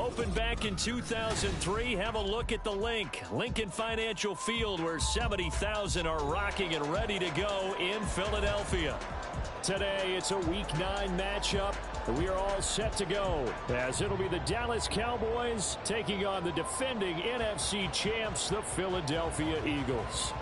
opened back in 2003. Have a look at the link. Lincoln Financial Field, where 70,000 are rocking and ready to go in Philadelphia. Today, it's a Week 9 matchup. We are all set to go, as it'll be the Dallas Cowboys taking on the defending NFC champs, the Philadelphia Eagles.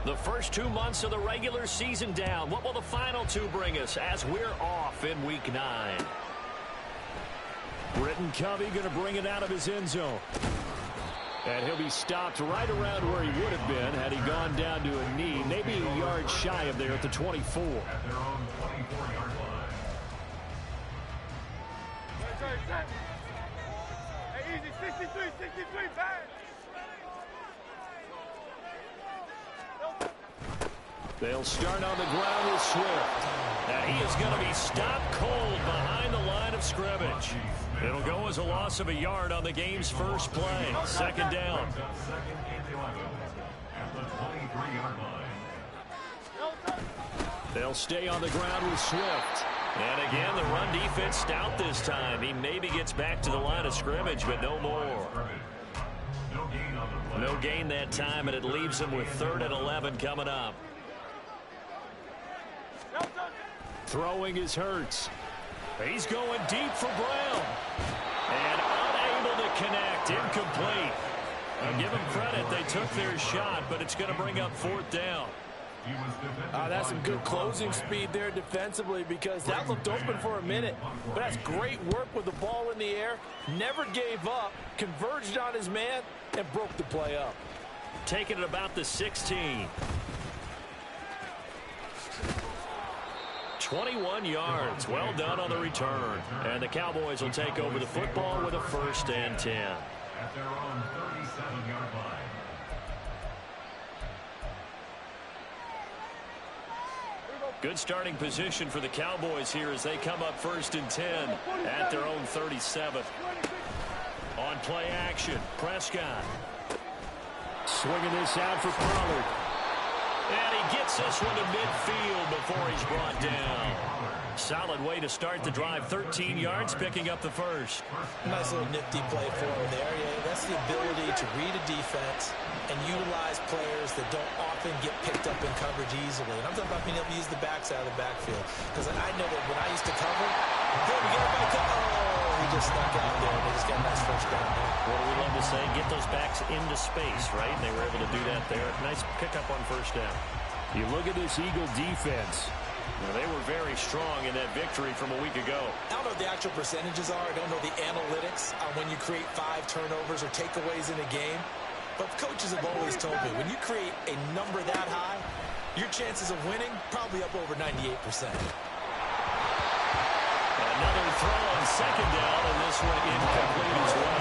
The first 2 months of the regular season down. What will the final 2 bring us as we're off in Week 9? Britton Covey going to bring it out of his end zone. And he'll be stopped right around where he would have been had he gone down to a knee, maybe a yard shy of there at the 24. At their own 24-yard line. Hey, easy, 63, back. They'll start on the ground with Swift. And he is going to be stopped cold behind the line of scrimmage. It'll go as a loss of a yard on the game's first play. Second down. They'll stay on the ground with Swift. And again, the run defense stout this time. He maybe gets back to the line of scrimmage, but no more. No gain that time, and it leaves him with 3rd and 11 coming up. Throwing is Hurts. He's going deep for Brown. And unable to connect. Incomplete. I'll give them credit. They took their shot, but it's going to bring up 4th down. That's some good closing speed there defensively, because that looked open for a minute. But that's great work with the ball in the air. Never gave up. Converged on his man and broke the play up. Taking it about the 16. 21 yards. Well done on the return. And the Cowboys will take over the football with a 1st and 10. At their own 37-yard line. Good starting position for the Cowboys here as they come up 1st and 10 at their own 37. On play action, Prescott. Swinging this out for Pollard. And he gets this one to midfield before he's brought down. Solid way to start the drive. 13 yards, picking up the 1st. Nice little nifty play for him there. Yeah, that's the ability to read a defense and utilize players that don't often get picked up in coverage easily. And I'm talking about being able to use the backside of the backfield. Because I know that when I used to cover, hey, we get it back up. Oh, he just snuck out there. They just got a nice first down there. What do we love to say? Get those backs into space, right? And they were able to do that there. Nice pickup on 1st down. You look at this Eagle defense. Well, they were very strong in that victory from a week ago. I don't know what the actual percentages are. I don't know the analytics on when you create 5 turnovers or takeaways in a game. But coaches have always told me, when you create a number that high, your chances of winning probably up over 98%. Another throw on 2nd down, and this one incomplete as well.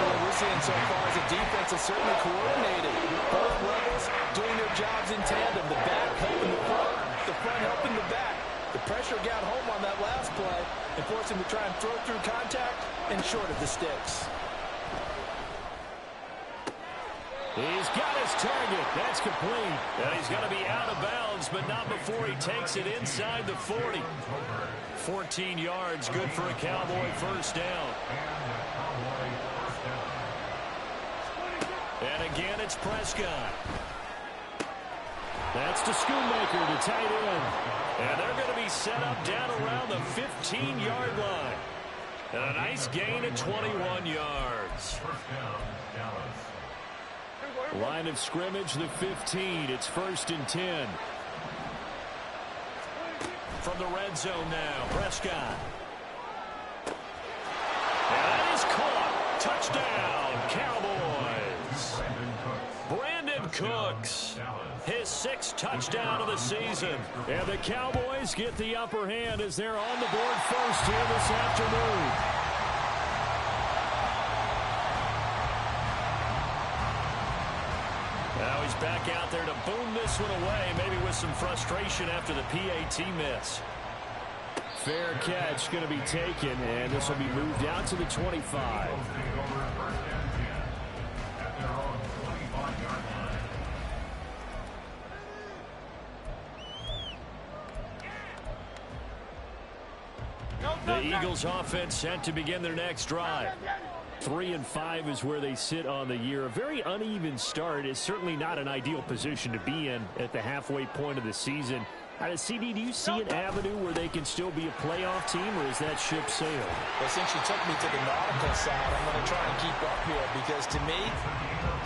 What we're seeing so far is the defense is certainly coordinated. Both levels doing their jobs in tandem. The back helping the front helping the back. The pressure got home on that last play and forced him to try and throw through contact and short of the sticks. He's got his target. That's complete. And he's going to be out of bounds, but not before he takes it inside the 40. 14 yards, good for a Cowboy 1st down. And again, it's Prescott. That's to Schoonmaker, the tight end. And they're going to be set up down around the 15-yard line. And a nice gain of 21 yards. Line of scrimmage, the 15. It's 1st and 10. From the red zone now, Prescott. And that is caught. Touchdown, Cowboys. Brandon Cooks, his 6th touchdown of the season. And the Cowboys get the upper hand as they're on the board first here this afternoon. Now he's back out there to boom this one away, maybe with some frustration after the PAT miss. Fair catch going to be taken, and this will be moved out to the 25. The Eagles offense set to begin their next drive. 3-5 is where they sit on the year. A very uneven start is certainly not an ideal position to be in at the halfway point of the season. CD, do you see an avenue where they can still be a playoff team, or is that ship sailed? Well, since you took me to the nautical side, I'm going to try and keep up here because, to me,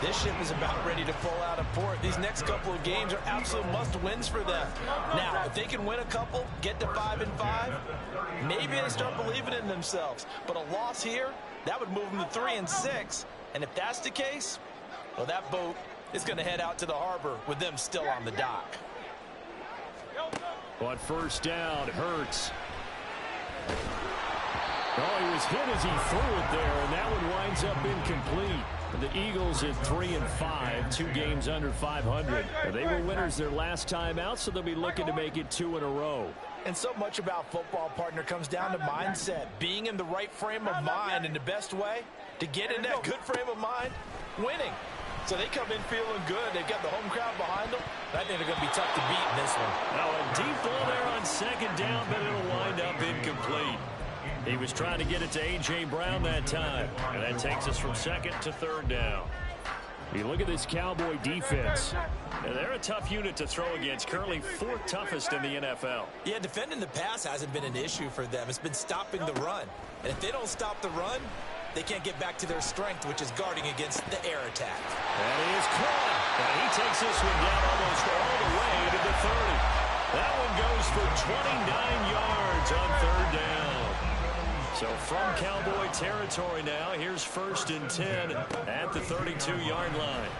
this ship is about ready to pull out of port. These next couple of games are absolute must-wins for them. Now, if they can win a couple, get to 5-5, maybe they start believing in themselves. But a loss here, that would move them to 3-6. And if that's the case, well, that boat is going to head out to the harbor with them still on the dock. On first down, Hurts. Oh, he was hit as he threw it there, and that one winds up incomplete. The Eagles at 3-5, 2 games under 500. They were winners their last time out, so they'll be looking to make it 2 in a row. And so much about football, partner, comes down to mindset. Being in the right frame of mind, and the best way to get in that good frame of mind, winning. So they come in feeling good. They've got the home crowd behind them. I think they're going to be tough to beat in this one. Now a deep ball there on second down, but it'll wind up incomplete. He was trying to get it to A.J. Brown that time. And that takes us from second to third down. You look at this Cowboy defense. And they're a tough unit to throw against. Currently 4th toughest in the NFL. Yeah, defending the pass hasn't been an issue for them. It's been stopping the run. And if they don't stop the run, they can't get back to their strength, which is guarding against the air attack. And he is caught. And he takes this one down almost all the way to the 30. That one goes for 29 yards on third down. So from Cowboy territory now, here's 1st and 10 at the 32-yard line.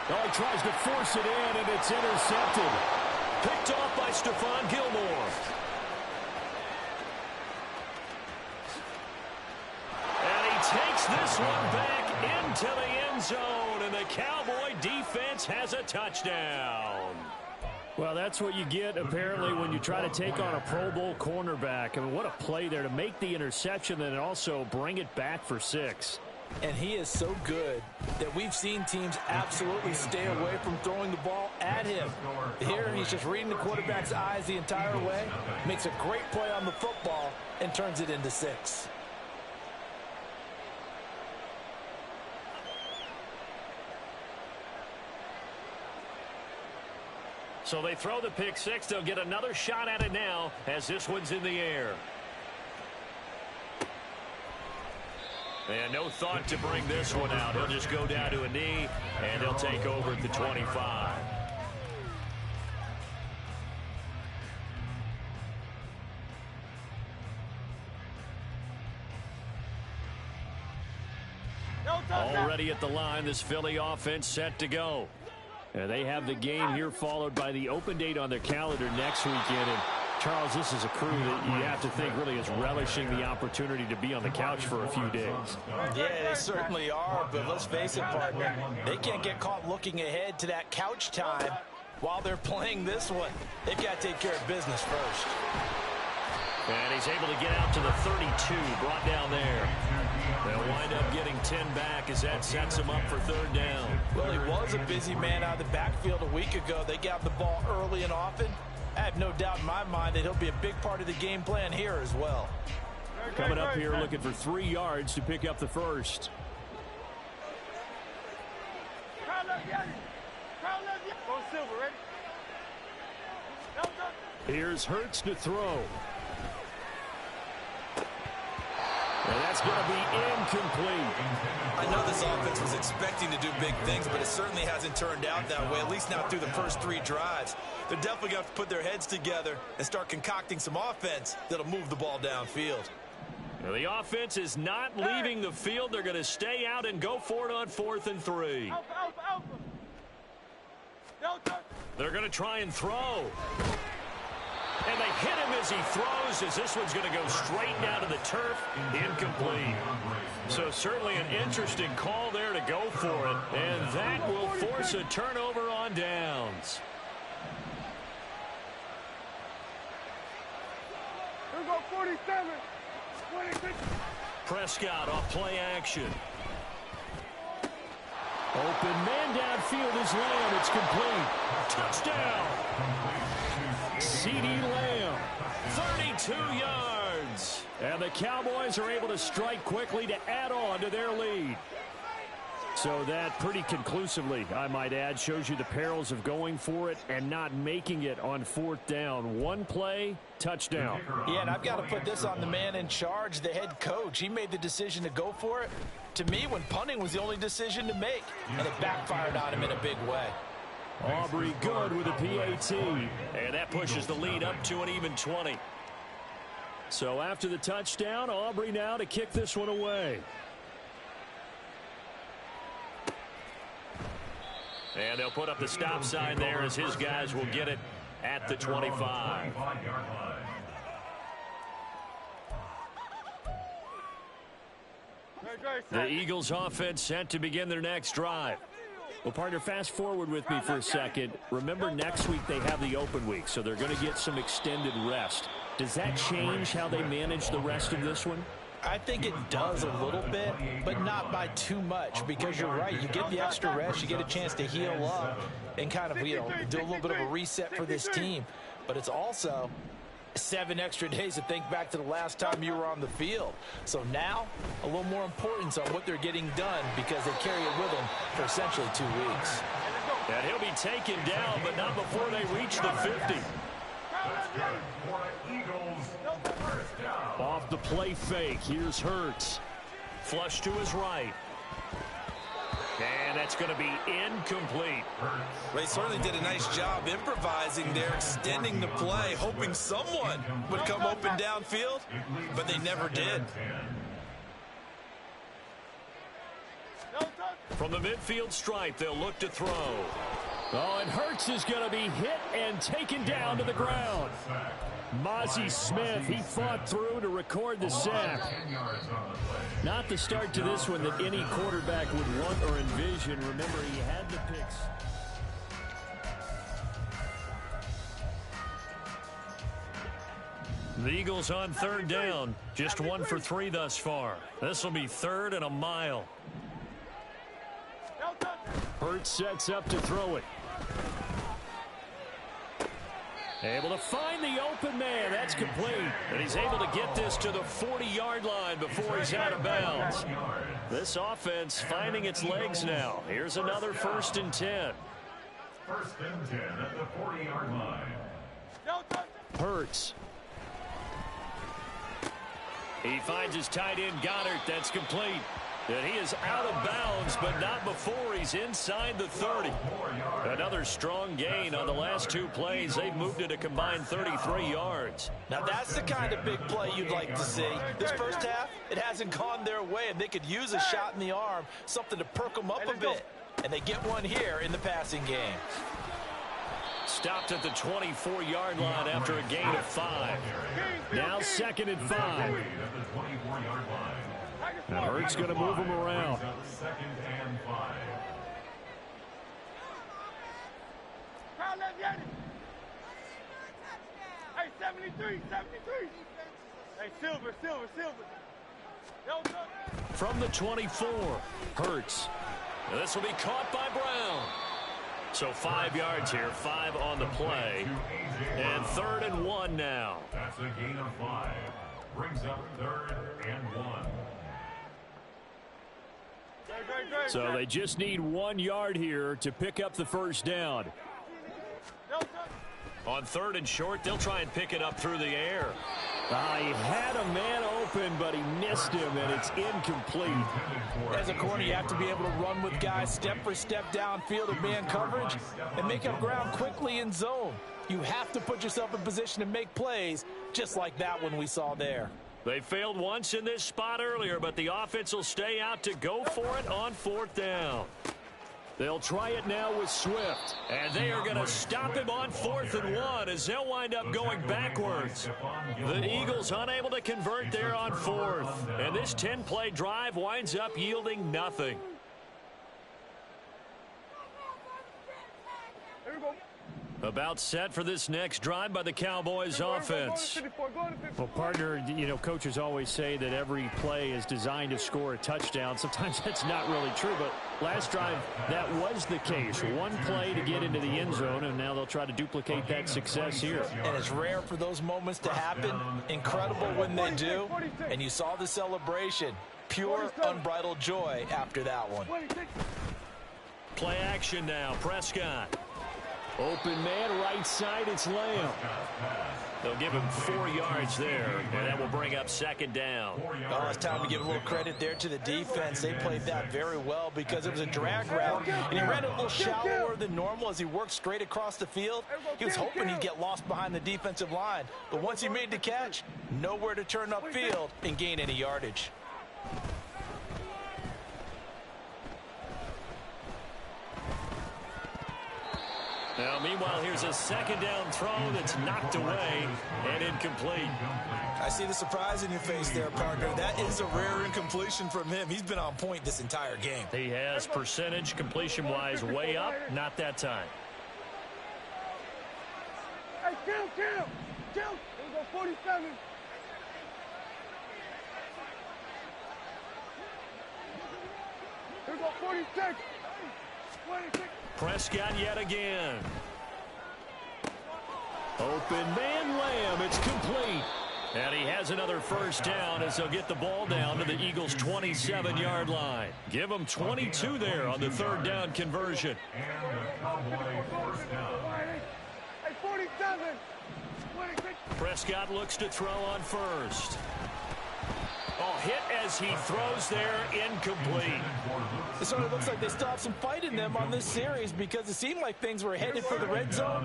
Oh, he tries to force it in, and it's intercepted. Picked off by Stephon Gilmore. Takes this one back into the end zone, and the Cowboy defense has a touchdown. Well, that's what you get, apparently, when you try to take on a Pro Bowl cornerback. I mean, what a play there to make the interception and also bring it back for 6. And he is so good that we've seen teams absolutely stay away from throwing the ball at him. Here, he's just reading the quarterback's eyes the entire way, makes a great play on the football, and turns it into 6. So they throw the pick 6. They'll get another shot at it now as this one's in the air. And no thought to bring this one out. He'll just go down to a knee, and he'll take over at the 25. Already at the line, this Philly offense set to go. And they have the game here followed by the open date on their calendar next weekend. And Charles, this is a crew that you have to think really is relishing the opportunity to be on the couch for a few days. Yeah, they certainly are, but let's face it, partner, they can't get caught looking ahead to that couch time while they're playing this one. They've got to take care of business first. And he's able to get out to the 32, brought down there. They'll wind up getting 10 back as that sets him up for third down. Well, he was a busy man out of the backfield a week ago. They got the ball early and often. I have no doubt in my mind that he'll be a big part of the game plan here as well. Coming up here looking for 3 yards to pick up the first. Here's Hurts to throw. And that's going to be incomplete. I know this offense was expecting to do big things, but it certainly hasn't turned out that way, at least not through the first 3 drives. They're definitely going to have to put their heads together and start concocting some offense that'll move the ball downfield. Now, the offense is not leaving the field. They're going to stay out and go for it on 4th and 3. They're going to try and throw. And they hit him as he throws, as this one's going to go straight down to the turf. Incomplete. So certainly an interesting call there to go for it. And that will force a turnover on downs. Here we go, 47. 26. Prescott off play action. Open man downfield is Lamb. It's complete. Touchdown. CeeDee Lamb, 32 yards. And the Cowboys are able to strike quickly to add on to their lead. So that pretty conclusively, I might add, shows you the perils of going for it and not making it on 4th down. One play, touchdown. Yeah, and I've got to put this on the man in charge, the head coach. He made the decision to go for it. To me, when punting was the only decision to make, and it backfired on him in a big way. Aubrey good with a PAT. And that pushes the lead up to an even 20. So after the touchdown, Aubrey now to kick this one away. And they'll put up the stop sign there as his guys will get it at the 25. The Eagles offense set to begin their next drive. Well, partner, fast forward with me for a second. Remember, next week they have the open week, so they're going to get some extended rest. Does that change how they manage the rest of this one? I think it does a little bit, but not by too much, because you're right. You get the extra rest, you get a chance to heal up and kind of, do a little bit of a reset for this team. But it's also 7 extra days to think back to the last time you were on the field. So now, a little more importance on what they're getting done because they carry it with them for essentially 2 weeks. And he'll be taken down, but not before they reach the 50. Off the play fake, here's Hurts. Flush to his right. And that's going to be incomplete. They certainly did a nice job improvising there, extending the play, hoping someone would come open downfield, but they never did. From the midfield stripe, they'll look to throw. Oh, and Hurts is going to be hit and taken down to the ground. Mozzie Smith, he fought through to record the sack. Not the start to this one that any quarterback would want or envision. Remember, he had the picks. The Eagles on 3rd down. Just 1 for 3 thus far. This will be 3rd and a mile. Hurts sets up to throw it. Able to find the open man. That's complete. And he's able to get this to the 40-yard line before he's out of bounds. This offense finding its legs now. Here's another 1st and 10. 1st and 10 at the 40-yard line. Hurts. He finds his tight end Goddard. That's complete. And he is out of bounds, but not before he's inside the 30. Another strong gain on the last 2 plays. They've moved it a combined 33 yards. Now that's the kind of big play you'd like to see. This first half, it hasn't gone their way, and they could use a shot in the arm, something to perk them up a bit. And they get one here in the passing game. Stopped at the 24-yard line after a gain of 5. Now 2nd and 5. Now Hurts going to move him around. 2nd and 5. Hey, 73. Hey, Silver. From the 24, Hurts. And this will be caught by Brown. So 5 yards here, 5 on the play. And 3rd and 1 now. That's a gain of 5. Brings up 3rd and 1. So they just need 1 yard here to pick up the 1st down. On 3rd and short, they'll try and pick it up through the air. He had a man open, but he missed him, and it's incomplete. As a corner, you have to be able to run with guys step for step downfield in man coverage and make up ground quickly in zone. You have to put yourself in position to make plays just like that one we saw there. They failed once in this spot earlier, but the offense will stay out to go for it on 4th down. They'll try it now with Swift, and they are going to stop him on 4th and 1 as they'll wind up going backwards. The Eagles unable to convert there on 4th, and this 10-play drive winds up yielding nothing. About set for this next drive by the Cowboys offense. Well, partner, you know, coaches always say that every play is designed to score a touchdown. Sometimes that's not really true, but last drive, that was the case. One play to get into the end zone, and now they'll try to duplicate that success here. And it's rare for those moments to happen. Incredible when they do. And you saw the celebration. Pure, unbridled joy after that one. Play action now. Prescott. Open man, right side, it's Lamb. They'll give him 4 yards there, and that will bring up second down. Oh, it's time to give a little credit there to the defense. They played that very well because it was a drag route, and he ran it a little shallower than normal as he worked straight across the field. He was hoping he'd get lost behind the defensive line, but once he made the catch, nowhere to turn upfield and gain any yardage. Now, meanwhile, here's a second down throw that's knocked away and incomplete. I see the surprise in your face there, partner. That is a rare incompletion from him. He's been on point this entire game. He has percentage completion-wise way up, not that time. Hey, kill! Here we go, 47. Here we go, 46. 26. Prescott yet again. Open man, Lamb, it's complete. And he has another first down as they'll get the ball down to the Eagles' 27-yard line. Give them 22 there on the third down conversion. And the Cowboys first down. Hey, 47. 26. Prescott looks to throw on first. Oh, hit as he throws there, incomplete. It sort of looks like they still have some fight in them on this series because it seemed like things were headed for the red zone.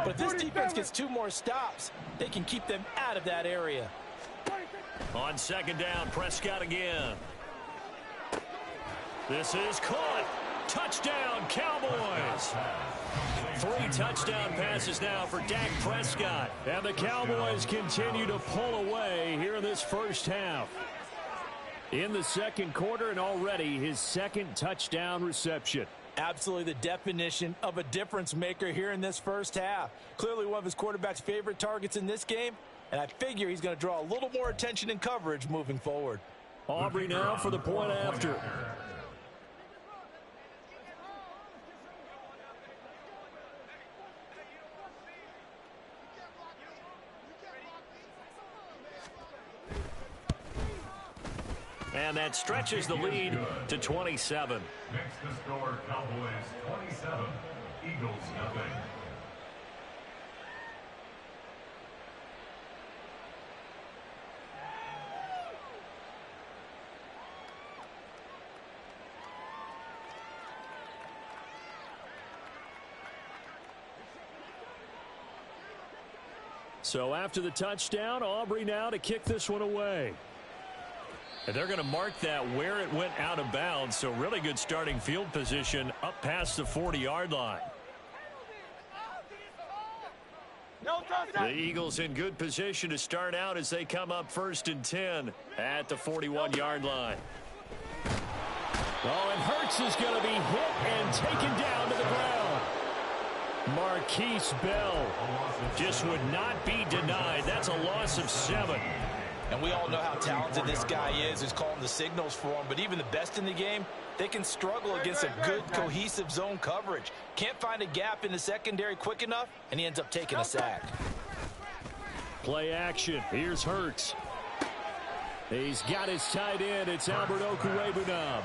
But if this defense gets 2 more stops, they can keep them out of that area. On second down, Prescott again. This is caught. Touchdown, Cowboys. 3 touchdown passes now for Dak Prescott. And the Cowboys continue to pull away here in this first half. In the second quarter, and already his second touchdown reception. Absolutely the definition of a difference maker here in this first half. Clearly one of his quarterback's favorite targets in this game, and I figure he's going to draw a little more attention and coverage moving forward. Aubrey now for the point after. And that stretches the lead to 27. Next to score, Cowboys 27, Eagles nothing. So after the touchdown, Aubrey now to kick this one away. And they're going to mark that where it went out of bounds. So really good starting field position up past the 40-yard line. The Eagles in good position to start out as they come up 1st and 10 at the 41-yard line. Oh, and Hurts is going to be hit and taken down to the ground. Marquise Bell Just would not be denied. That's a loss of 7. And we all know how talented this guy is who's calling the signals for him. But even the best in the game, they can struggle against a good, cohesive zone coverage. Can't find a gap in the secondary quick enough, and he ends up taking a sack. Play action. Here's Hurts. He's got his tight end. It's Albert Okwuegbunam.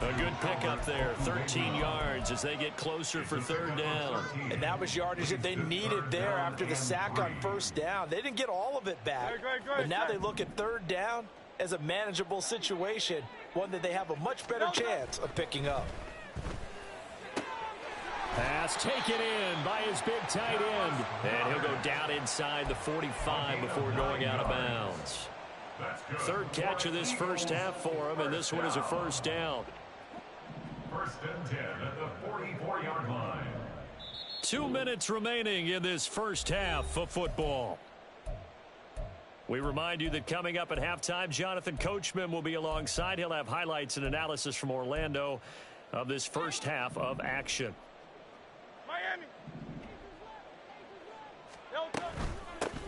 A good pickup there. 13 yards as they get closer for 3rd down. And that was yardage that they needed there after the sack on 1st down. They didn't get all of it back. But now they look at 3rd down as a manageable situation, one that they have a much better chance of picking up. Pass taken in by his big tight end. And he'll go down inside the 45 before going out of bounds. 3rd catch of this first half for him, and this one is a 1st down. 1st and 10 at the 44-yard line. 2 minutes remaining in this first half of football. We remind you that coming up at halftime, Jonathan Coachman will be alongside. He'll have highlights and analysis from Orlando of this first half of action. Miami.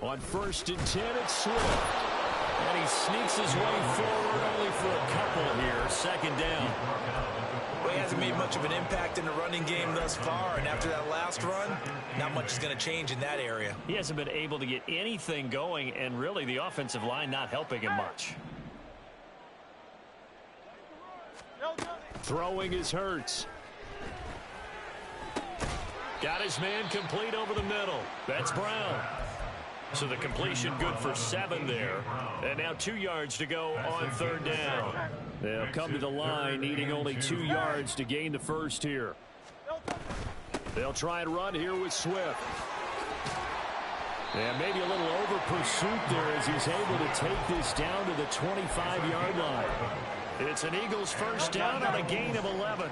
On 1st and 10, it's Swift. And he sneaks his way forward only for a couple here. 2nd down. Well, he hasn't made much of an impact in the running game thus far, and after that last run, not much is going to change in that area. He hasn't been able to get anything going, and really the offensive line not helping him much. Throwing is Hurts. Got his man complete over the middle. That's Brown. So the completion good for 7 there. And now 2 yards to go on 3rd down. They'll come to the line needing only 2 yards to gain the first here. They'll try and run here with Swift. And maybe a little over pursuit there as he's able to take this down to the 25-yard line. It's an Eagles first down on a gain of 11.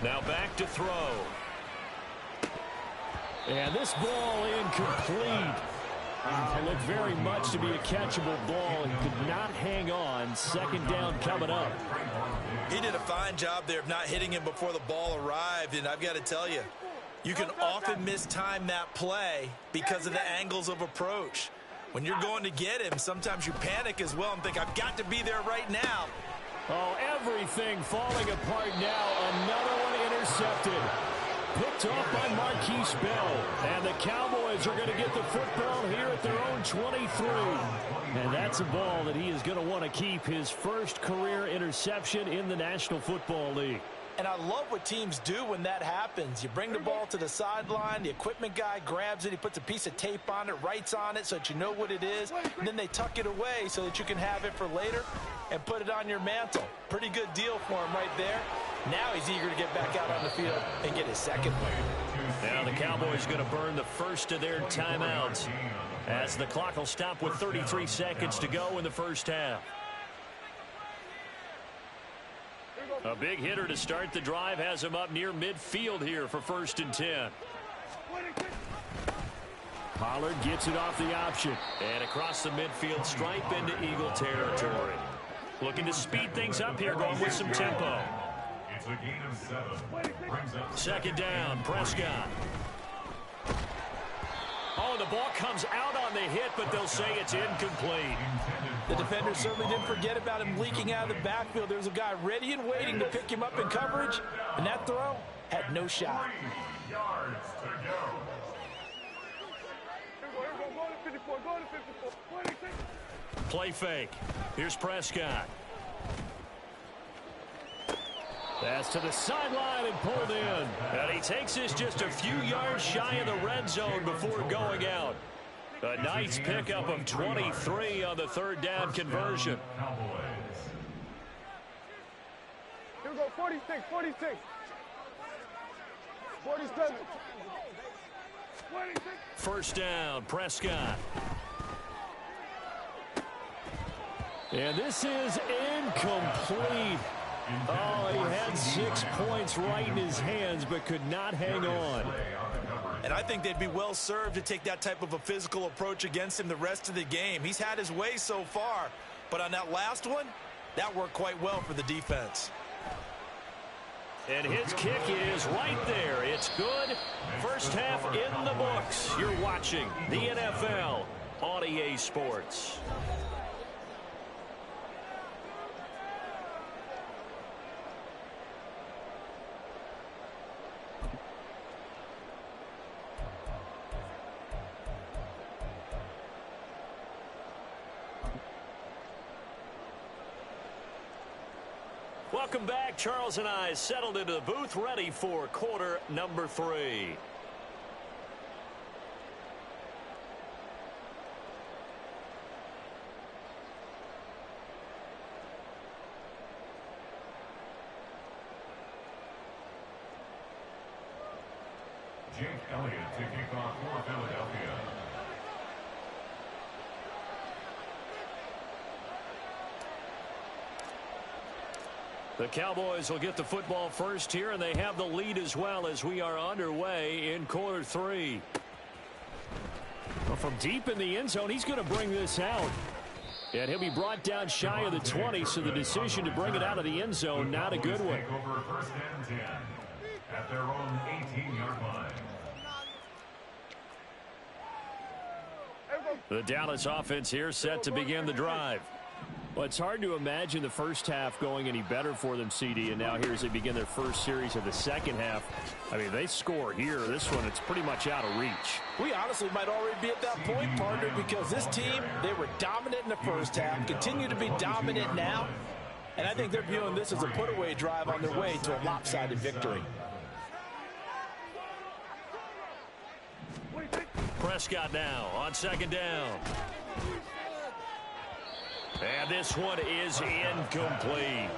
Now back to throw. And this ball incomplete. Looked very much to be a catchable ball and could not hang on. 2nd down coming up. He did a fine job there of not hitting him before the ball arrived, and I've got to tell you, you can often mistime that play because of the angles of approach. When you're going to get him, sometimes you panic as well and think, I've got to be there right now. Oh, everything falling apart now. Another one intercepted. Picked off by Marquise Bell. And the Cowboys are going to get the football here at their own 23. And that's a ball that he is going to want to keep, his first career interception in the National Football League. And I love what teams do when that happens. You bring the ball to the sideline, the equipment guy grabs it, he puts a piece of tape on it, writes on it so that you know what it is, and then they tuck it away so that you can have it for later and put it on your mantle. Pretty good deal for him right there. Now he's eager to get back out on the field and get his second one. Now the Cowboys going to burn the first of their timeouts as the clock will stop with 33 seconds to go in the first half. A big hitter to start the drive has him up near midfield here for 1st and 10. Pollard gets it off the option. And across the midfield stripe into Eagle territory. Looking to speed things up here, going with some tempo. It's a gain of 7. 2nd down, Prescott. Oh, the ball comes out on the hit, but they'll say it's incomplete. The defender certainly didn't forget about him leaking out of the backfield. There was a guy ready and waiting to pick him up in coverage, and that throw had no shot. 3 yards to go. Play fake. Here's Prescott. Pass to the sideline and pulled in. And he takes this just a few yards shy of the red zone before going out. A nice pickup of 23 on the 3rd down conversion. Here we go, 46, 46. 47. 26. First down, Prescott. And this is incomplete. Oh, he had 6 points right in his hands, but could not hang on. And I think they'd be well served to take that type of a physical approach against him the rest of the game. He's had his way so far, but on that last one, that worked quite well for the defense. And his kick is right there. It's good. First half in the books. You're watching the NFL on EA Sports. Welcome back. Charles and I settled into the booth, ready for quarter number 3. Jake Elliott to kick off for Philadelphia. The Cowboys will get the football first here, and they have the lead as well as we are underway in quarter 3. Well, from deep in the end zone, he's going to bring this out. And he'll be brought down shy of the 20, so the decision to bring it out of the end zone, not a good one. Take over 1st and 10 at their own 18-yard line. The Dallas offense here set to begin the drive. Well, it's hard to imagine the first half going any better for them, CD, and now here as they begin their first series of the second half. I mean, they score here. This one, it's pretty much out of reach. We honestly might already be at that point, partner, because this team, they were dominant in the first half, continue to be dominant now, and I think they're viewing this as a put-away drive on their way to a lopsided victory. Prescott now on second down. And this one is incomplete.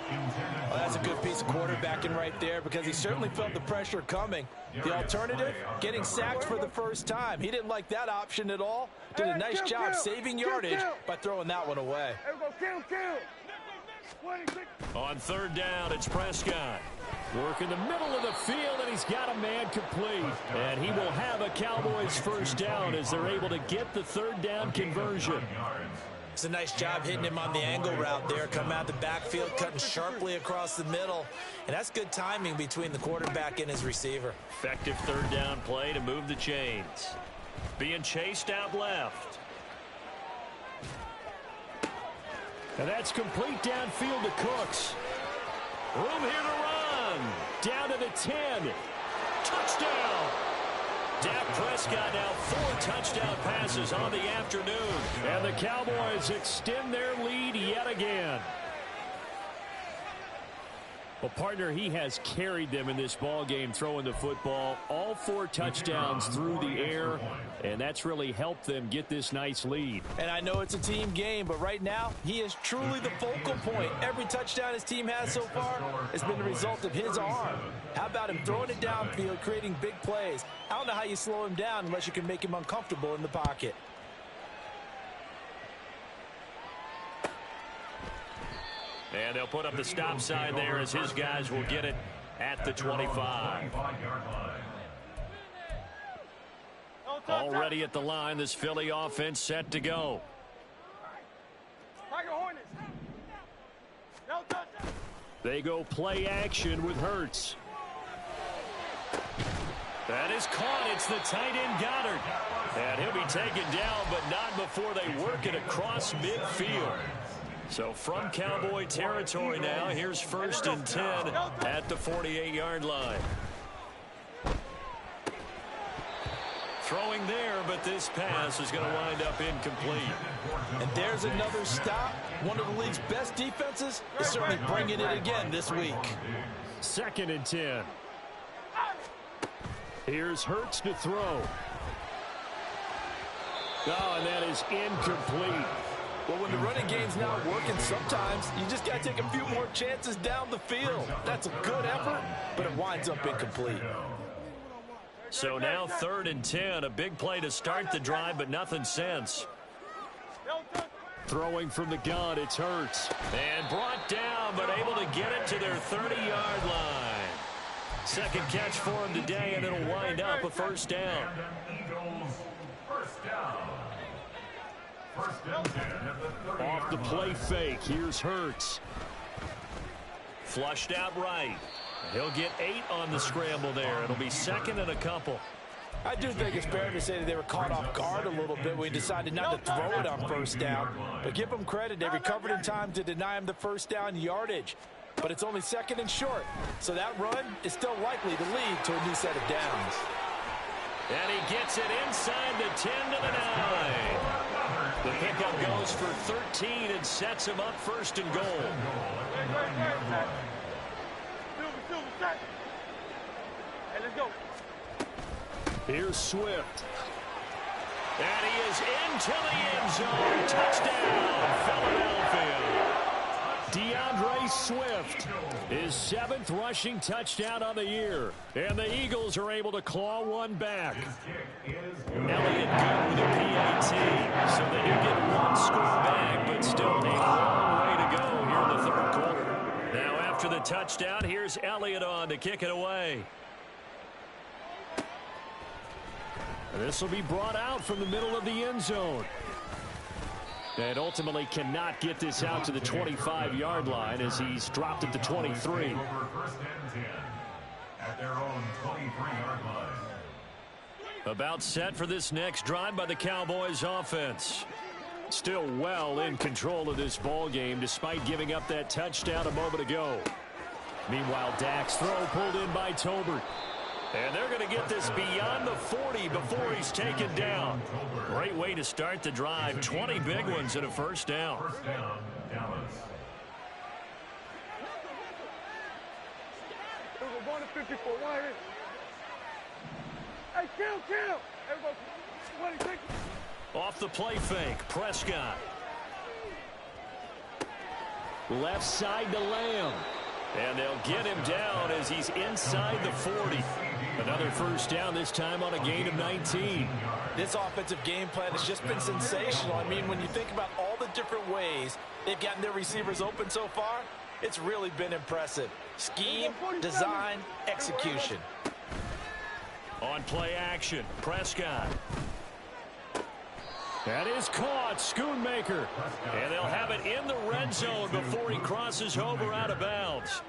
Well, that's a good piece of quarterbacking right there because he certainly felt the pressure coming. The alternative, getting sacked for the first time. He didn't like that option at all. Did a nice job saving yardage by throwing that one away. On third down, it's Prescott. Work in the middle of the field, and he's got a man complete. And he will have a Cowboys first down as they're able to get the third down conversion. It's a nice job hitting him on the angle route there. Come out the backfield, cutting sharply across the middle. And that's good timing between the quarterback and his receiver. Effective third down play to move the chains. Being chased out left. And that's complete downfield to Cooks. Room here to run. Down to the 10. Touchdown. Dak Prescott now 4 touchdown passes on the afternoon. And the Cowboys extend their lead yet again. Well, partner, he has carried them in this ball game throwing the football. All 4 touchdowns through the air, and that's really helped them get this nice lead. And I know it's a team game, but right now, he is truly the focal point. Every touchdown his team has so far has been the result of his arm. How about him throwing it downfield, creating big plays? I don't know how you slow him down unless you can make him uncomfortable in the pocket. And they'll put up the stop sign there as his guys will get it at the 25. Already at the line, this Philly offense set to go. They go play action with Hurts. That is caught. It's the tight end Goddard. And he'll be taken down, but not before they work it across midfield. So from Cowboy territory now, here's 1st and 10 at the 48-yard line. Throwing there, but this pass is going to wind up incomplete. And there's another stop. One of the league's best defenses is certainly bringing it again this week. 2nd and 10. Here's Hurts to throw. Oh, and that is incomplete. Well, when the running game's not working, sometimes you just got to take a few more chances down the field. That's a good effort, but it winds up incomplete. So now 3rd and 10, a big play to start the drive, but nothing since. Throwing from the gun, it's Hurts. And brought down, but able to get it to their 30-yard line. Second catch for him today, and it'll wind up a first down. Off the play fake, here's Hurts. Flushed out right. He'll get 8 on the scramble there. It'll be 2nd and a couple. I do think it's fair to say that they were caught off guard a little bit when he decided not to throw it on first down. But give them credit. They recovered in time to deny him the first down yardage. But it's only 2nd and short. So that run is still likely to lead to a new set of downs. And he gets it inside the 10 to the 9. The pickup goes for 13 and sets him up 1st and goal. Hey, let's go. Here's Swift. And he is into the end zone. Touchdown, Philadelphia. DeAndre Swift, his 7th rushing touchdown on the year. And the Eagles are able to claw one back. Elliott good with a PAT. So they do get 1 score back, but still a long way to go here in the 3rd quarter. Now after the touchdown, here's Elliott on to kick it away. This will be brought out from the middle of the end zone. And ultimately cannot get this out to the 25-yard line as he's dropped at the 23. At their own 23-yard line. About set for this next drive by the Cowboys offense. Still well in control of this ball game despite giving up that touchdown a moment ago. Meanwhile, Dak's throw pulled in by Tolbert. And they're going to get this beyond the 40 before he's taken down. Great way to start the drive. 20 big ones and a first down. First down, Dallas. We're going to 54. Right here. Hey, kill. Everybody, 26. Off the play fake, Prescott. Left side to Lamb. And they'll get him down as he's inside the 40. Another first down, this time on a gain of 19. This offensive game plan has just been sensational. I mean, when you think about all the different ways they've gotten their receivers open so far, it's really been impressive. Scheme, design, execution. On play action, Prescott. That is caught, Schoonmaker. And they'll have it in the red zone before he crosses over out of bounds.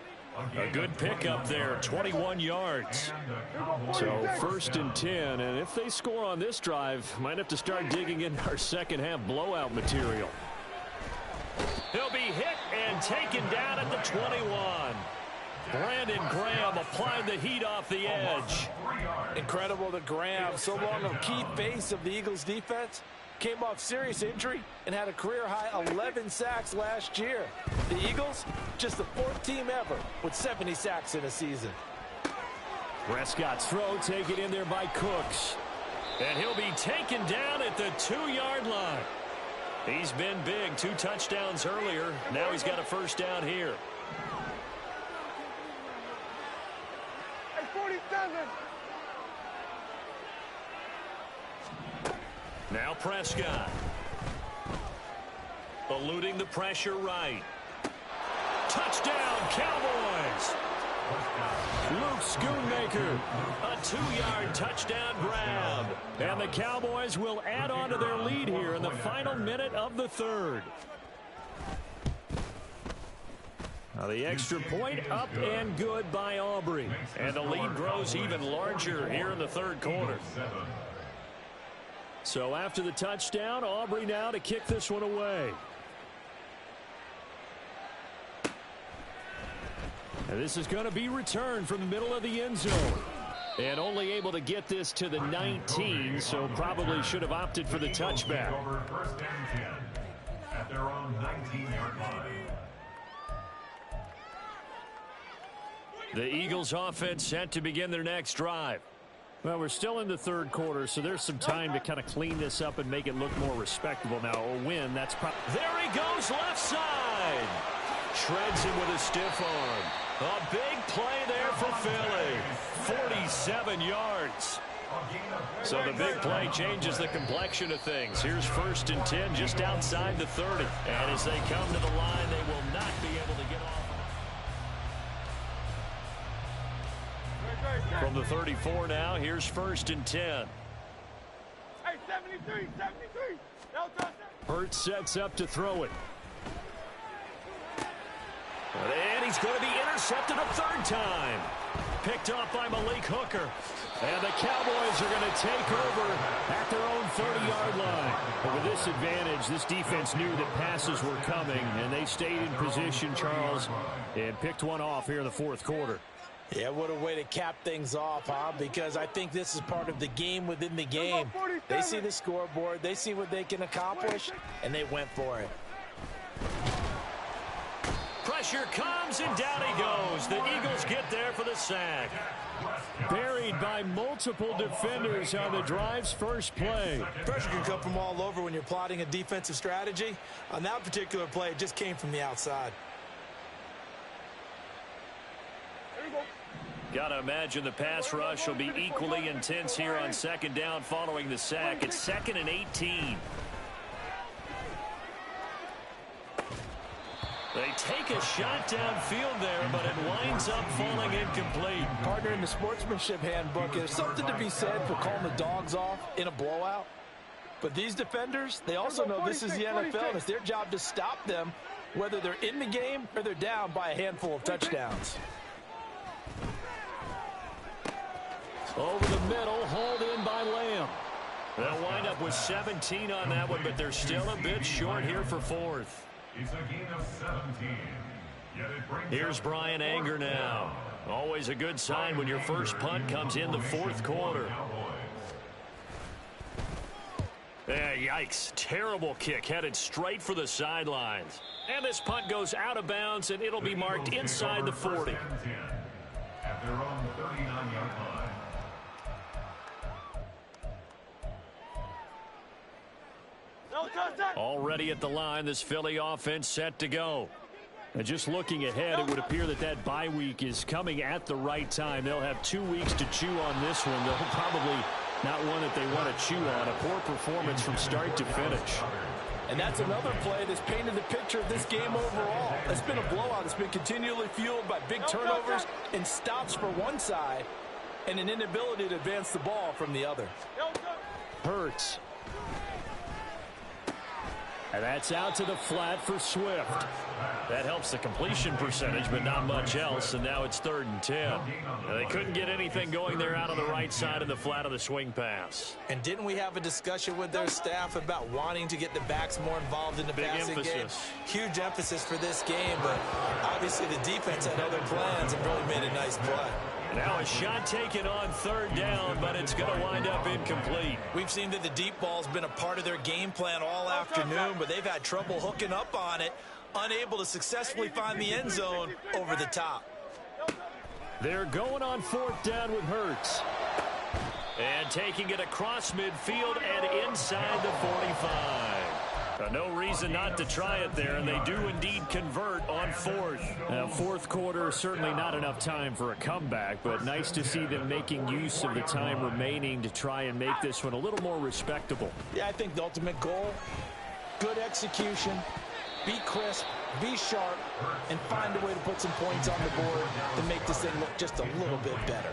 A good pickup there, 21 yards. So first and 10, and if they score on this drive, might have to start digging in our second half blowout material. He'll be hit and taken down at the 21. Brandon Graham applied the heat off the edge. Incredible that Graham, so long a key face of the Eagles defense, came off serious injury and had a career-high 11 sacks last year. The Eagles, just the 4th team ever with 70 sacks in a season. Prescott's throw taken in there by Cooks. And he'll be taken down at the 2-yard line. He's been big, 2 touchdowns earlier. Now he's got a first down here. Hey, 47. Now Prescott. Eluding the pressure right. Touchdown, Cowboys! Luke Schoonmaker. A 2-yard touchdown grab. And the Cowboys will add on to their lead here in the final minute of the third. Now the extra point up and good by Aubrey. And the lead grows even larger here in the third quarter. So after the touchdown, Aubrey now to kick this one away. And this is going to be returned from the middle of the end zone. And only able to get this to the 19, so probably should have opted for the touchback. Over first and 10 at their own 19-yard line. The Eagles offense set to begin their next drive. Well, we're still in the third quarter, so there's some time to kind of clean this up and make it look more respectable. Now, a win, that's probably... There he goes, left side. Shreds him with a stiff arm. A big play there for Philly. 47 yards. So the big play changes the complexion of things. Here's first and 10 just outside the 30. And as they come to the line, they will not be able to get off. From the 34 now, here's first and 10. Hey, 73. Hurts sets up to throw it. And he's going to be intercepted a third time. Picked off by Malik Hooker. And the Cowboys are going to take over at their own 30-yard line. But with this advantage, this defense knew that passes were coming, and they stayed in position, Charles, and picked one off here in the fourth quarter. Yeah, what a way to cap things off, huh? Because I think this is part of the game within the game. They see the scoreboard, they see what they can accomplish, and they went for it. Pressure comes, and down he goes. The Eagles get there for the sack. Buried by multiple defenders on the drive's first play. Pressure can come from all over when you're plotting a defensive strategy. On that particular play, it just came from the outside. Got to imagine the pass rush will be equally intense here on second down following the sack. It's 2nd and 18. They take a shot downfield there, but it winds up falling incomplete. Partner, in the sportsmanship handbook, there's something to be said for calling the dogs off in a blowout. But these defenders, they also know this is the NFL, and it's their job to stop them, whether they're in the game or they're down by a handful of touchdowns. Over the middle, hauled in by Lamb. They'll wind up with 17 on that one, but they're still a bit short here for fourth. It's a gain of 17. Yet it brings Here's up Brian fourth Anger now. down. Always a good sign when your first punt comes in the fourth quarter. Yeah, yikes. Terrible kick headed straight for the sidelines. And this punt goes out of bounds, and it'll be marked inside the 40. At their own 39-yard line. Already at the line, this Philly offense set to go. And just looking ahead, it would appear that that bye week is coming at the right time. They'll have 2 weeks to chew on this one. They'll probably not one that they want to chew on. A poor performance from start to finish. And that's another play that's painted the picture of this game overall. It's been a blowout. It's been continually fueled by big turnovers and stops for one side and an inability to advance the ball from the other. Hurts. And that's out to the flat for Swift. That helps the completion percentage, but not much else, and now it's 3rd and 10. They couldn't get anything going there out on the right side of the flat of the swing pass. And didn't we have a discussion with their staff about wanting to get the backs more involved in the passing game? Huge emphasis for this game, but obviously the defense had other plans and really made a nice play. Now a shot taken on 3rd down, but it's going to wind up incomplete. We've seen that the deep ball's been a part of their game plan all afternoon, but they've had trouble hooking up on it, unable to successfully find the end zone over the top. They're going on 4th down with Hurts. And taking it across midfield and inside the 45. No reason not to try it there, and they do indeed convert on 4th. Fourth quarter, certainly not enough time for a comeback, but nice to see them making use of the time remaining to try and make this one a little more respectable. Yeah, I think the ultimate goal, good execution, be crisp, be sharp, and find a way to put some points on the board to make this thing look just a little bit better.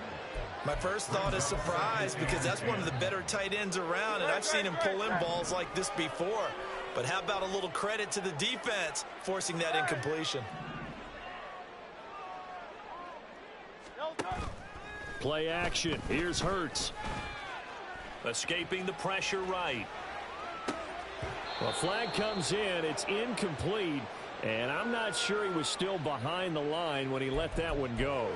My first thought is surprise, because that's one of the better tight ends around, and I've seen him pull in balls like this before. But how about a little credit to the defense forcing that incompletion? Play action. Here's Hurts. Escaping the pressure right. Well, flag comes in. It's incomplete. And I'm not sure he was still behind the line when he let that one go.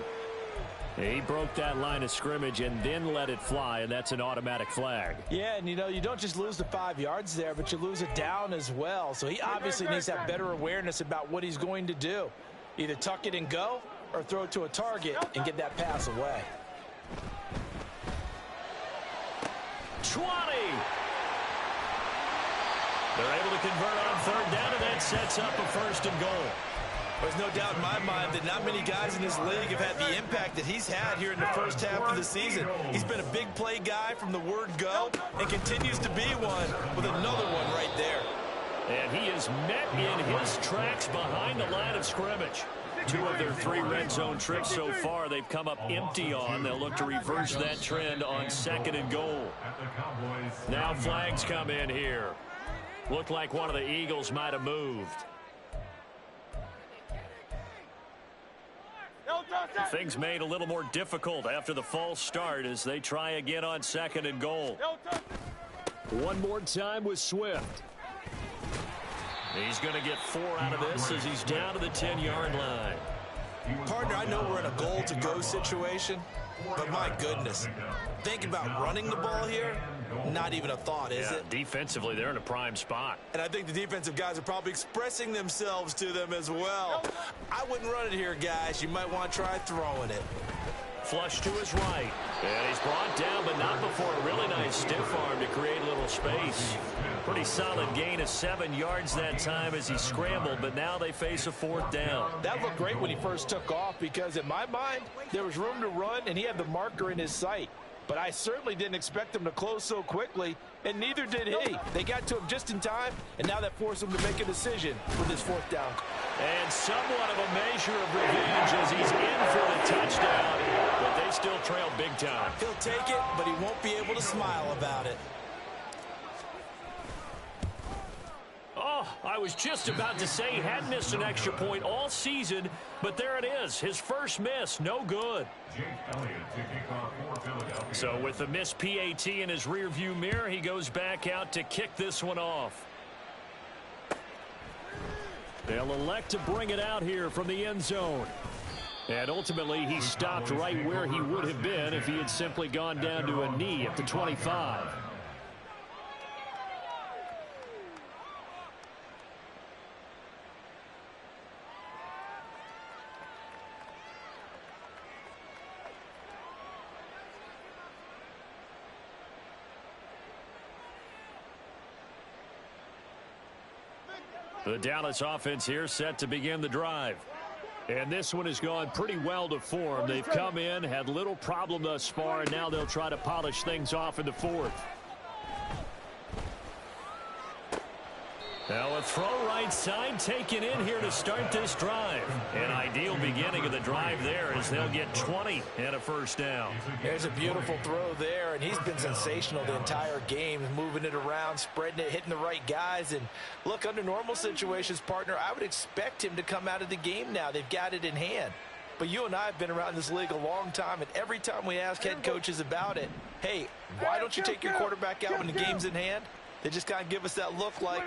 He broke that line of scrimmage and then let it fly, and that's an automatic flag. Yeah, and you don't just lose the 5 yards there, but you lose it down as well. So he obviously needs to have better awareness about what he's going to do. Either tuck it and go or throw it to a target and get that pass away. 20. They're able to convert on 3rd down, and that sets up a 1st and goal. There's no doubt in my mind that not many guys in this league have had the impact that he's had here in the first half of the season. He's been a big play guy from the word go and continues to be one with another one right there. And he is met in his tracks behind the line of scrimmage. 2 of their 3 red zone trips so far they've come up empty on. They'll look to reverse that trend on 2nd and goal. Now flags come in here. Looked like one of the Eagles might have moved. Things made a little more difficult after the false start as they try again on 2nd and goal. One more time with Swift. He's going to get 4 out of this as he's down to the 10-yard line. Partner, I know we're in a goal-to-go situation, but my goodness, think about running the ball here. Not even a thought, is it? Defensively, they're in a prime spot. And I think the defensive guys are probably expressing themselves to them as well. I wouldn't run it here, guys. You might want to try throwing it. Flush to his right. And he's brought down, but not before a really nice stiff arm to create a little space. Pretty solid gain of 7 yards that time as he scrambled, but now they face a 4th down. That looked great when he first took off because, in my mind, there was room to run, and he had the marker in his sight. But I certainly didn't expect him to close so quickly, and neither did he. They got to him just in time, and now that forced him to make a decision with his 4th down. And somewhat of a measure of revenge as he's in for the touchdown, but they still trail big time. He'll take it, but he won't be able to smile about it. Oh, I was just about to say he hadn't missed an extra point all season, but there it is. His first miss, no good. So with the missed PAT in his rearview mirror, he goes back out to kick this one off. They'll elect to bring it out here from the end zone. And ultimately, he stopped right where he would have been if he had simply gone down to a knee at the 25. The Dallas offense here set to begin the drive. And this one has gone pretty well to form. They've come in, had little problem thus far, and now they'll try to polish things off in the fourth. Now a throw right side taken in here to start this drive. An ideal beginning of the drive there as they'll get 20 and a first down. There's a beautiful throw there, and he's been sensational the entire game, moving it around, spreading it, hitting the right guys. And look, under normal situations, partner, I would expect him to come out of the game now. They've got it in hand. But you and I have been around this league a long time, and every time we ask head coaches about it, hey, why don't you take your quarterback out when the game's in hand? They just kind of give us that look like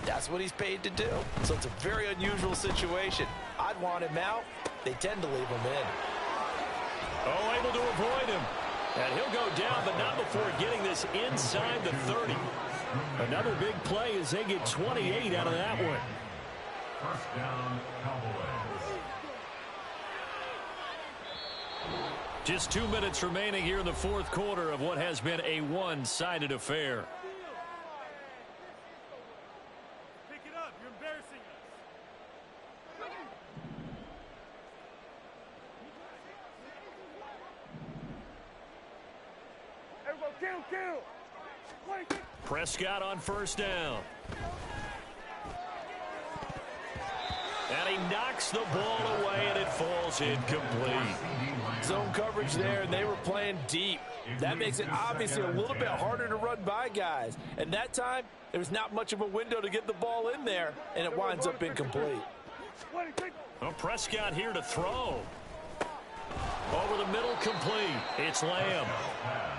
that's what he's paid to do. So it's a very unusual situation. I'd want him out. They tend to leave him in. Oh, able to avoid him. And he'll go down, but not before getting this inside the 30. Another big play as they get 28 out of that one. First down, Cowboys. Just 2 minutes remaining here in the fourth quarter of what has been a one-sided affair. Prescott on first down. And he knocks the ball away, and it falls incomplete. Zone coverage there, and they were playing deep. That makes it obviously a little bit harder to run by guys. And that time, there was not much of a window to get the ball in there, and it winds up incomplete. Well, Prescott here to throw. Over the middle, complete. It's Lamb.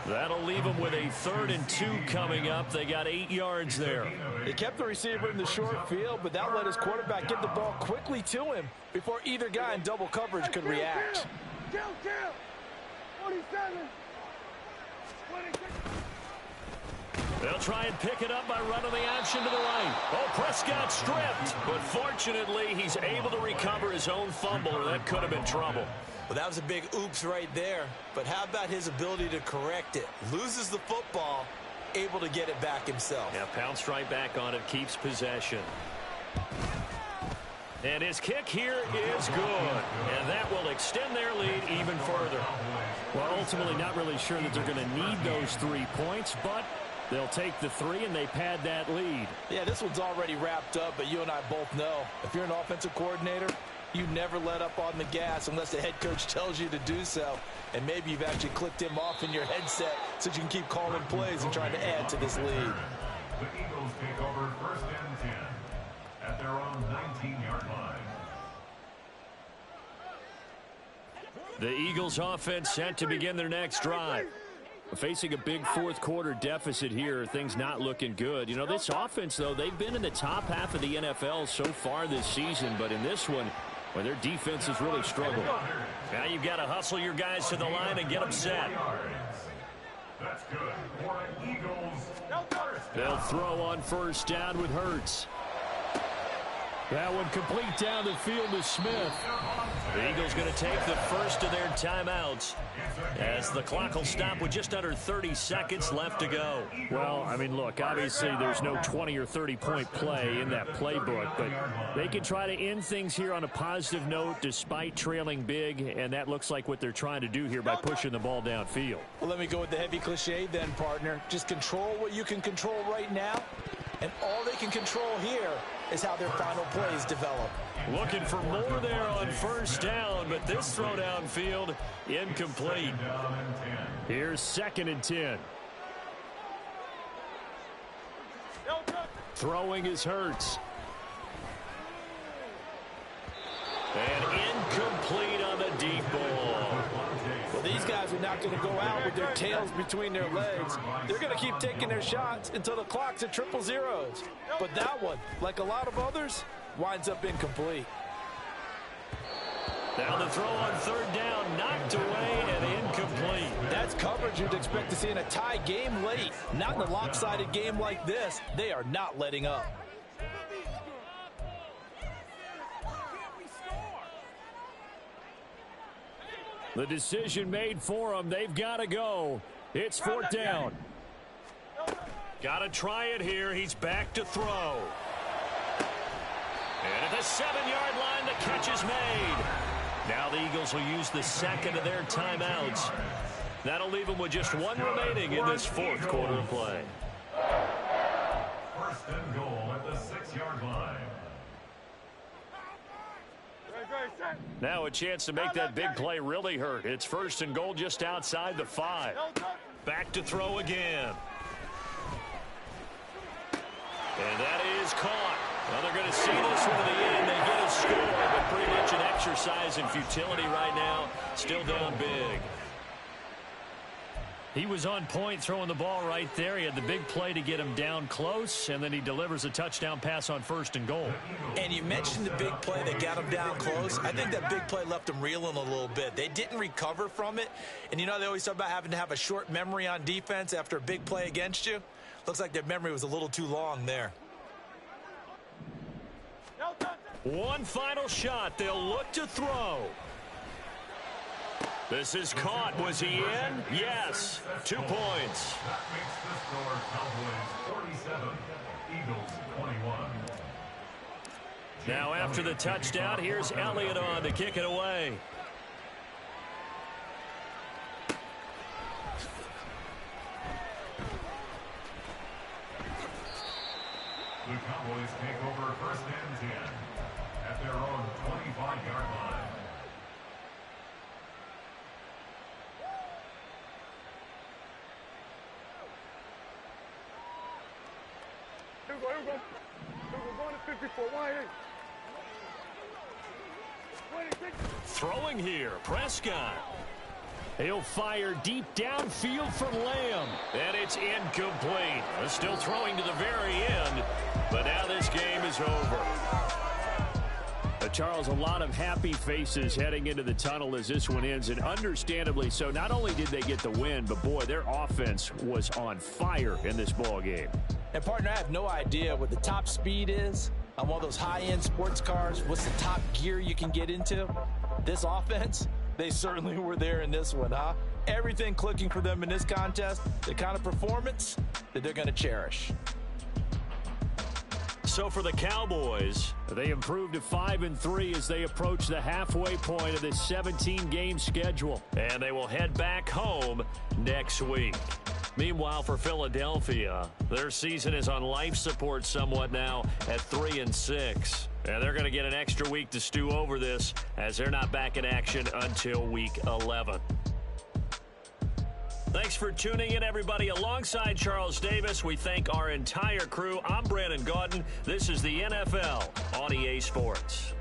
That'll leave them with a 3rd and 2 coming up. They got 8 yards there. They kept the receiver in the short field, but that let his quarterback get the ball quickly to him before either guy in double coverage could react. 47. They'll try and pick it up by running the option to the right. Oh, Prescott stripped, but fortunately he's able to recover his own fumble, or that could have been trouble. Well, that was a big oops right there, but how about his ability to correct it? Loses the football, able to get it back himself. Yeah, pounced right back on it, keeps possession. And his kick here is good, and that will extend their lead even further. Well, ultimately not really sure that they're going to need those 3 points, but they'll take the 3 and they pad that lead. Yeah, this one's already wrapped up, but you and I both know if you're an offensive coordinator, you never let up on the gas unless the head coach tells you to do so. And maybe you've actually clicked him off in your headset so you can keep calling plays and trying to add to this lead. The Eagles take over 1st and 10 at their own 19-yard line. The Eagles offense set to begin their next drive. Facing a big fourth quarter deficit here, things not looking good. You know, this offense, though, they've been in the top half of the NFL so far this season, but in this one, well, their defense has really struggled. Now you've got to hustle your guys to the line and get them set. That's good for an Eagles. They'll throw on first down with Hurts. That one complete down the field to Smith. The Eagles going to take the first of their timeouts as the clock will stop with just under 30 seconds left to go. Well, I mean, look, obviously there's no 20 or 30-point play in that playbook, but they can try to end things here on a positive note despite trailing big, and that looks like what they're trying to do here by pushing the ball downfield. Well, let me go with the heavy cliche then, partner. Just control what you can control right now, and all they can control here is how their final plays develop. Looking for more there on first down, but this throw downfield incomplete. Here's 2nd and 10. Throwing is Hurts. And incomplete on the deep ball. Well, these guys are not going to go out with their tails between their legs. They're going to keep taking their shots until the clock's at 0-0. But that one, like a lot of others, winds up incomplete. Now the throw on third down, knocked away and incomplete. That's coverage you'd expect to see in a tie game late. Not in a lopsided game like this. They are not letting up. The decision made for them. They've got to go. It's fourth down. Got to try it here. He's back to throw. And at the 7-yard line, the catch is made. Now the Eagles will use the second of their timeouts. That'll leave them with just one remaining in this fourth quarter of play. First and goal at the 6-yard line. Now a chance to make that big play really hurt. It's first and goal just outside the 5. Back to throw again. And that is caught. Well, they're going to see this one to the end. They get a score, but pretty much an exercise in futility right now. Still down big. He was on point throwing the ball right there. He had the big play to get him down close, and then he delivers a touchdown pass on first and goal. And you mentioned the big play that got him down close. I think that big play left him reeling a little bit. They didn't recover from it. And you know, they always talk about having to have a short memory on defense after a big play against you. Looks like their memory was a little too long there. One final shot. They'll look to throw. This is caught. Was he in? Yes. 2 points. That makes the score Cowboys 47, Eagles 21. Now after the touchdown, here's Elliott on to kick it away. The Cowboys take over first and 10 at their own 25-yard line. Here we go. We're going to 54. 1-8. Throwing here, Prescott. He'll fire deep downfield from Lamb. And it's incomplete. Still throwing to the very end, but now this game is over. Charles, a lot of happy faces heading into the tunnel as this one ends, and understandably so. Not only did they get the win, but boy, their offense was on fire in this ball game. And partner, I have no idea what the top speed is on one of those high-end sports cars. What's the top gear you can get into? This offense, they certainly were there in this one, huh? Everything clicking for them in this contest, the kind of performance that they're going to cherish. So for the Cowboys, they improved to 5-3 as they approach the halfway point of this 17-game schedule. and they will head back home next week. Meanwhile, for Philadelphia, their season is on life support somewhat now at 3-6. And they're going to get an extra week to stew over this as they're not back in action until week 11. Thanks for tuning in, everybody. Alongside Charles Davis, we thank our entire crew. I'm Brandon Gaudin. This is the NFL on EA Sports.